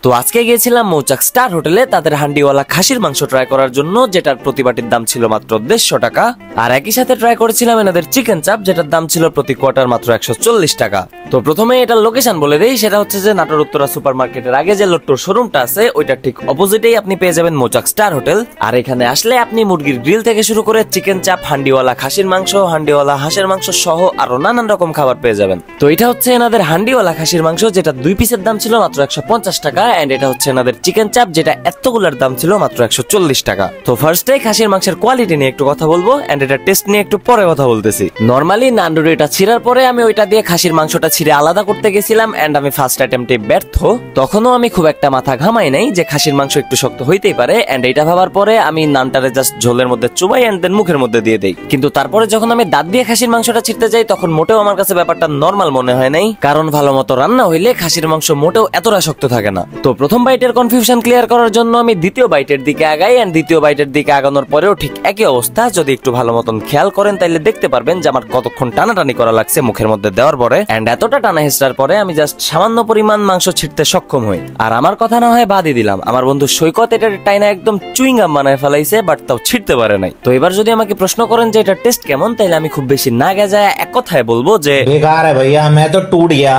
তো আজকে গিয়েছিলাম মৌচাক স্টার হোটেলে তাদের হান্ডিওয়ালা খাসির মাংস ট্রাই করার জন্য, যেটার প্রতি বাটির দাম ছিল মাত্র 150 টাকা। আর একই সাথে ট্রাই করেছিলাম এনাদের চিকেন চাপ, যেটার দাম ছিল প্রতি কোয়ার্টার মাত্র 140 টাকা। তো প্রথমে এটার লোকেশন বলে দেই, সেটা হচ্ছে যে নাটোর উত্তরা সুপার মার্কেটের আগে যে লোট্টোর শোরুমটা আছে ওইটার ঠিক অপোজিটেই আপনি পেয়ে যাবেন মৌচাক স্টার হোটেল। আর এখানে আসলে আপনি মুরগির গ্রিল থেকে শুরু করে চিকেন চাপ, হান্ডিওয়ালা খাসির মাংস, হান্ডিওয়ালা হাঁসের মাংস সহ আরো নানান রকম খাবার পেয়ে যাবেন। তো এটা হচ্ছে এনাদের হান্ডিওয়ালা খাসির মাংস, যেটা 2 পিসের দাম ছিল মাত্র 150 টাকা। এন্ড এটা হচ্ছে এনাদের চিকেন চাপ, যেটা এতগুলোর দাম ছিল মাত্র 140 টাকা। তো ফার্স্টে খাসির মাংসের কোয়ালিটি নিয়ে একটু কথা বলবো, এন্ড এটা টেস্ট নিয়ে একটু পরে কথা বলতেছি। নরমালি নান্ডুরিটা ছিঁড়ার পরে আমি ওইটা দিয়ে খাসির মাংসটা ছিঁড়ে আলাদা করতে গেছিলাম, এন্ড আমি ফার্স্ট অ্যাটেম্পটে ব্যর্থ। তখনও আমি খুব একটা মাথা ঘামাই নাই যে খাসির মাংস একটু শক্ত হইতেই পারে, এন্ড এটা ভাবার পরে আমি নানটারে জাস্ট ঝোলের মধ্যে চুবাই এন্ড দেন মুখের মধ্যে দিয়ে দেই। কিন্তু তারপরে যখন আমি দাঁত দিয়ে খাসির মাংসটা ছিঁড়তে যাই তখন মোটেও আমার কাছে ব্যাপারটা নরমাল মনে হয় নাই, কারণ ভালো মতো রান্না হইলে খাসির মাংস মোটেও এতটা শক্ত থাকে না। তো প্রথম বাইটের কনফিউশন ক্লিয়ার করার জন্য আমি দ্বিতীয় বাইটের দিকে আগাই, এন্ড দ্বিতীয় বাইটের দিকে আগানোর পরেও ঠিক একই অবস্থা। যদি একটু ভালো মতন খেয়াল করেন তাহলে দেখতে পারবেন যে আমার কতক্ষণ টানাটানি করা লাগছে মুখের মধ্যে দেওয়ার পরে, এন্ড এতটা টানা হেঁচড়ার পরে আমি জাস্ট সামান্য পরিমাণ মাংস ছিঁড়তে সক্ষম হই। আর আমার কথা না হয় বাদই দিলাম, আমার বন্ধু সৈকত এটা টাইনা একদম চুইংগাম বানায় ফেলাইছে, বাট তাও ছিঁড়তে পারে নাই। তো এবার যদি আমাকে প্রশ্ন করেন যে এটা টেস্ট কেমন, তাহলে আমি খুব বেশি না গেজায় এক কথায় বলবো যে বেকার है भैया, मैं तो टूट गया।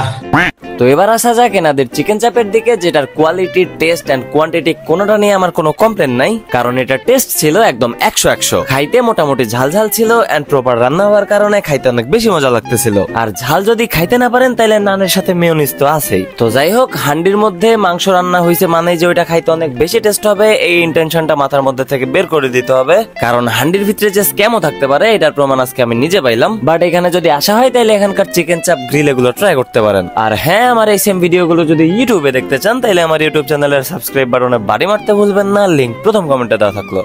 তো এবার আসা যাক এনাদের চিকেন চাপের দিকে, যেটার কোয়ালিটি, টেস্ট এন্ড কোয়ান্টিটি কোনোটা নিয়ে আমার কোনো কমপ্লেন নাই, কারণ এটা টেস্ট ছিল একদম 100-100। খাইতে মোটামুটি ঝাল ঝাল ছিল, এন্ড প্রপার রান্না হওয়ার কারণে খাইতে অনেক বেশি মজা লাগতেছিল। আর ঝাল যদি খাইতে না পারেন তাহলে নানের সাথে মেয়োনিজ তো আছেই। তো যাই হোক, হান্ডির মধ্যে মাংস রান্না হয়েছে মানে যে ওইটা খাইতে অনেক বেশি টেস্ট হবে, এই ইন্টেনশনটা মাথার মধ্যে থেকে বের করে দিতে হবে, কারণ হান্ডির ভিতরে যে স্ক্যামও থাকতে পারে এটার প্রমাণ আজকে আমি নিজে পাইলাম। বাট এখানে যদি আসা হয় তাহলে এখানকার চিকেন চাপ, গ্রিল এগুলো ট্রাই করতে পারেন। আর হ্যাঁ, আমার এই সেম ভিডিওগুলো যদি ইউটিউবে দেখতে চান তাহলে আমার ইউটিউব চ্যানেলের সাবস্ক্রাইব বাটনে বাড়ি মারতে ভুলবেন না, লিংক প্রথম কমেন্টে দেওয়া থাকলো।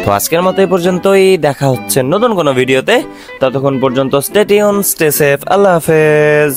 তো আজকের মতো এই পর্যন্তই, দেখা হচ্ছে নতুন কোনো ভিডিওতে। ততক্ষণ পর্যন্ত স্টে টিউন, স্টে সেফ, আল্লাহ হাফেজ।